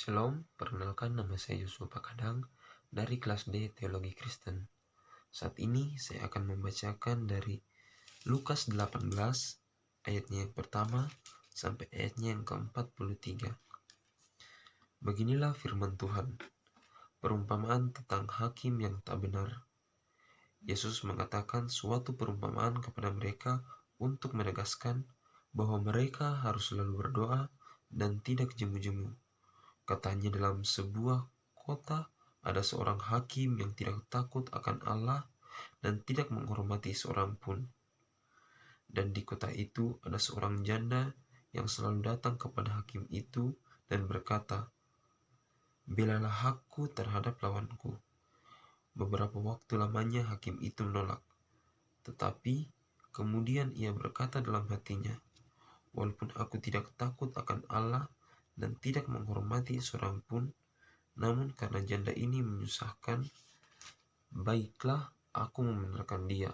Shalom, perkenalkan nama saya Yusuf Pakadang dari kelas D Teologi Kristen. Saat ini saya akan membacakan dari Lukas 18 ayatnya yang pertama sampai ayatnya yang ke-43. Beginilah firman Tuhan, perumpamaan tentang hakim yang tak benar. Yesus mengatakan suatu perumpamaan kepada mereka untuk menegaskan bahwa mereka harus selalu berdoa dan tidak jemu-jemu. Katanya, dalam sebuah kota ada seorang hakim yang tidak takut akan Allah dan tidak menghormati seorang pun. Dan di kota itu ada seorang janda yang selalu datang kepada hakim itu dan berkata, "Belalah aku terhadap lawanku." Beberapa waktu lamanya hakim itu menolak. Tetapi kemudian ia berkata dalam hatinya, "Walaupun aku tidak takut akan Allah dan tidak menghormati seorang pun, namun karena janda ini menyusahkan, baiklah aku membenarkan dia,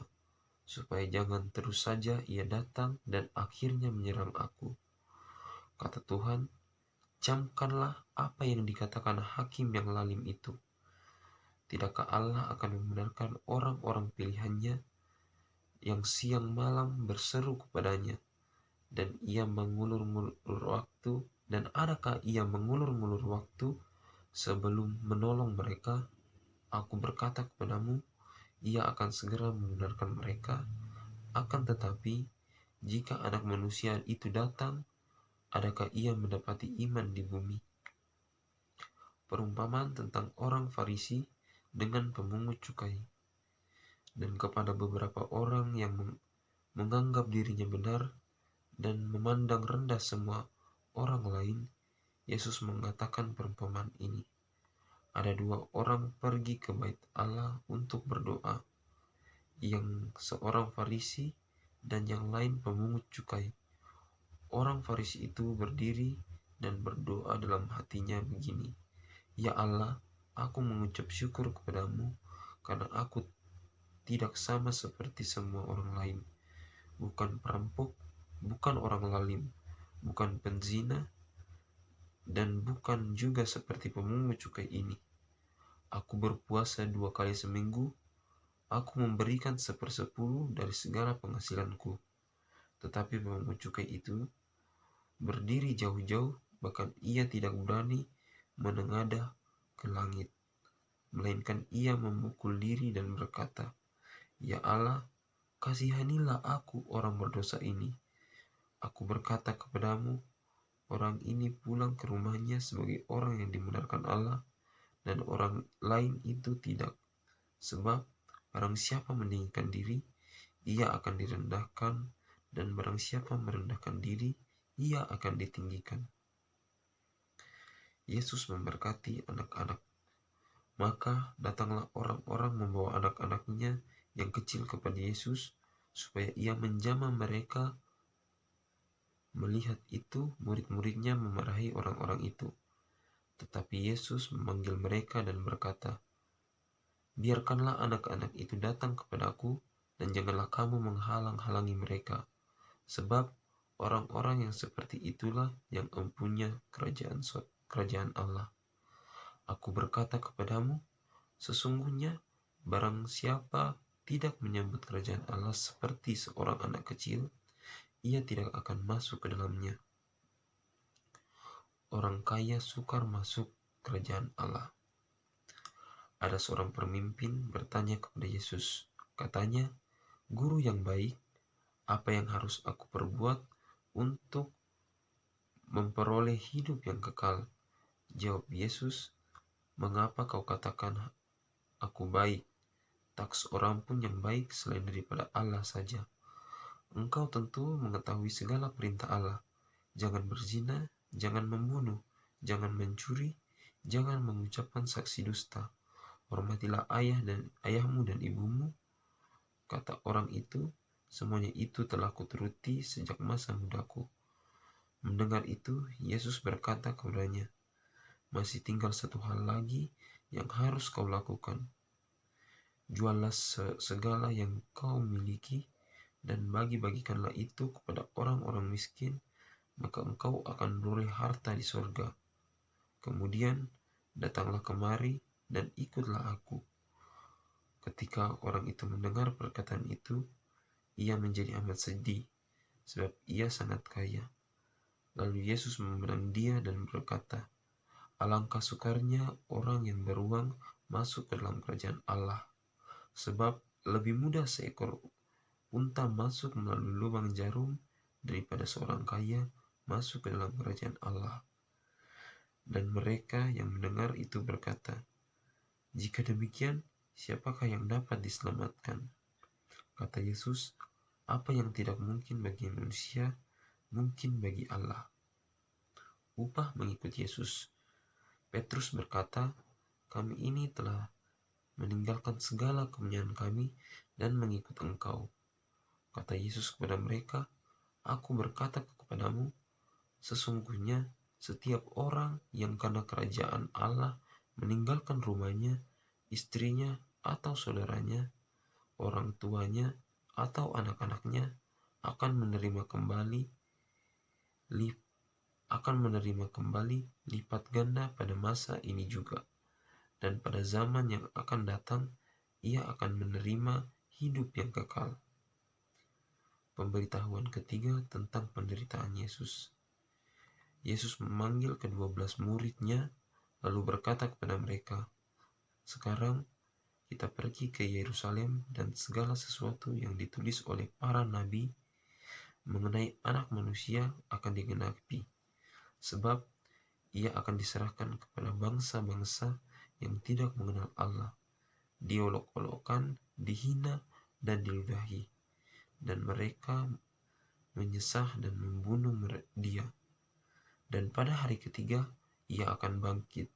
supaya jangan terus saja ia datang dan akhirnya menyerang aku." Kata Tuhan, "Camkanlah apa yang dikatakan hakim yang lalim itu. Tidakkah Allah akan membenarkan orang-orang pilihannya yang siang malam berseru kepadanya, dan ia mengulur-ngulur waktu, dan adakah ia mengulur-ngulur waktu sebelum menolong mereka? Aku berkata kepadamu, ia akan segera membenarkan mereka. Akan tetapi, jika Anak Manusia itu datang, adakah ia mendapati iman di bumi?" Perumpamaan tentang orang Farisi dengan pemungut cukai. Dan kepada beberapa orang yang menganggap dirinya benar dan memandang rendah semua orang lain, Yesus mengatakan perumpamaan ini. Ada dua orang pergi ke bait Allah untuk berdoa, yang seorang Farisi dan yang lain pemungut cukai. Orang Farisi itu berdiri dan berdoa dalam hatinya begini, "Ya Allah, aku mengucap syukur kepadamu karena aku tidak sama seperti semua orang lain, bukan perampok, bukan orang lalim, bukan penzina, dan bukan juga seperti pemungut cukai ini. Aku berpuasa 2 kali seminggu, aku memberikan 1/10 dari segala penghasilanku." Tetapi pemungut cukai itu berdiri jauh-jauh, bahkan ia tidak berani menengadah ke langit, melainkan ia memukul diri dan berkata, "Ya Allah, kasihanilah aku orang berdosa ini." Aku berkata kepadamu, orang ini pulang ke rumahnya sebagai orang yang dibenarkan Allah, dan orang lain itu tidak. Sebab barang siapa meninggikan diri, ia akan direndahkan, dan barang siapa merendahkan diri, ia akan ditinggikan. Yesus memberkati anak-anak. Maka datanglah orang-orang membawa anak-anaknya yang kecil kepada Yesus, supaya ia menjamah mereka. Melihat itu, murid-muridnya memarahi orang-orang itu. Tetapi Yesus memanggil mereka dan berkata, "Biarkanlah anak-anak itu datang kepadaku, dan janganlah kamu menghalang-halangi mereka, sebab orang-orang yang seperti itulah yang empunya kerajaan Allah. Aku berkata kepadamu, sesungguhnya barang siapa tidak menyambut kerajaan Allah seperti seorang anak kecil, ia tidak akan masuk ke dalamnya." Orang kaya sukar masuk kerajaan Allah. Ada seorang pemimpin bertanya kepada Yesus. Katanya, "Guru yang baik, apa yang harus aku perbuat untuk memperoleh hidup yang kekal?" Jawab Yesus, "Mengapa kau katakan aku baik? Tak seorang pun yang baik selain daripada Allah saja. Engkau tentu mengetahui segala perintah Allah. Jangan berzina, jangan membunuh, jangan mencuri, jangan mengucapkan saksi dusta. Hormatilah ayahmu dan ibumu." Kata orang itu, "Semuanya itu telah kuturuti sejak masa mudaku." Mendengar itu, Yesus berkata kepadanya, "Masih tinggal satu hal lagi yang harus kau lakukan. Juallah segala yang kau miliki dan bagi-bagikanlah itu kepada orang-orang miskin, maka engkau akan beroleh harta di surga. Kemudian datanglah kemari dan ikutlah aku." Ketika orang itu mendengar perkataan itu, ia menjadi amat sedih, sebab ia sangat kaya. Lalu Yesus memandang dia dan berkata, "Alangkah sukarnya orang yang beruang masuk ke dalam kerajaan Allah. Sebab lebih mudah seekor unta masuk melalui lubang jarum daripada seorang kaya masuk ke dalam kerajaan Allah." Dan mereka yang mendengar itu berkata, "Jika demikian, siapakah yang dapat diselamatkan?" Kata Yesus, "Apa yang tidak mungkin bagi manusia, mungkin bagi Allah." Upah mengikut Yesus. Petrus berkata, "Kami ini telah meninggalkan segala kepunyaan kami dan mengikut Engkau." Kata Yesus kepada mereka, "Aku berkata kepadamu, sesungguhnya setiap orang yang karena kerajaan Allah meninggalkan rumahnya, istrinya, atau saudaranya, orang tuanya, atau anak-anaknya akan menerima kembali lipat ganda pada masa ini juga, dan pada zaman yang akan datang ia akan menerima hidup yang kekal." Pemberitahuan ketiga tentang penderitaan Yesus. Yesus memanggil ke-12 murid-Nya lalu berkata kepada mereka, "Sekarang kita pergi ke Yerusalem dan segala sesuatu yang ditulis oleh para nabi mengenai Anak Manusia akan digenapi, sebab ia akan diserahkan kepada bangsa-bangsa yang tidak mengenal Allah, diolok-olokkan, dihina, dan diludahi, dan mereka menyesah dan membunuh dia. Dan pada hari ketiga ia akan bangkit."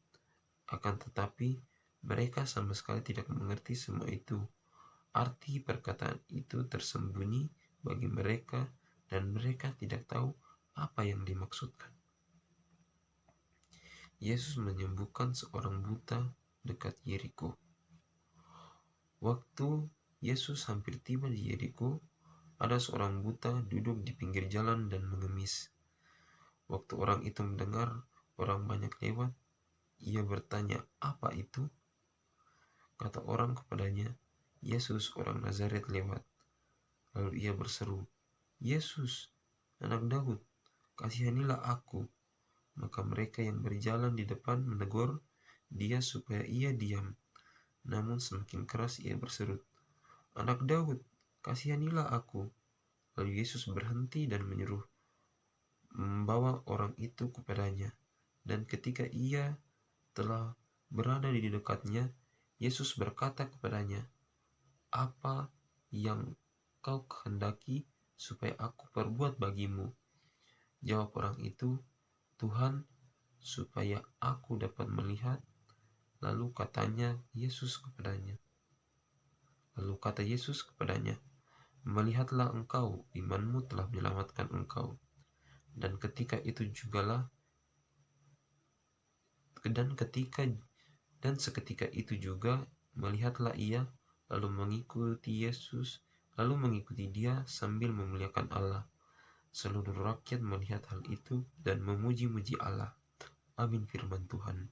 Akan tetapi mereka sama sekali tidak mengerti semua itu. Arti perkataan itu tersembunyi bagi mereka dan mereka tidak tahu apa yang dimaksudkan. Yesus menyembuhkan seorang buta dekat Yeriko. Waktu Yesus hampir tiba di Yeriko, ada seorang buta duduk di pinggir jalan dan mengemis. Waktu orang itu mendengar orang banyak lewat, ia bertanya, "Apa itu?" Kata orang kepadanya, "Yesus orang Nazaret lewat." Lalu ia berseru, "Yesus, Anak Daud, kasihanilah aku." Maka mereka yang berjalan di depan menegur dia supaya ia diam. Namun semakin keras ia berseru, "Anak Daud, kasihanilah aku." Lalu Yesus berhenti dan menyuruh membawa orang itu kepadanya. Dan ketika ia telah berada di dekatnya, Yesus berkata kepadanya, "Apa yang kau kehendaki supaya aku perbuat bagimu?" Jawab orang itu, "Tuhan, supaya aku dapat melihat." Lalu kata Yesus kepadanya, "Melihatlah engkau, imanmu telah menyelamatkan engkau." Dan seketika itu juga melihatlah ia, lalu mengikuti dia sambil memuliakan Allah. Seluruh rakyat melihat hal itu dan memuji-muji Allah. Amin firman Tuhan.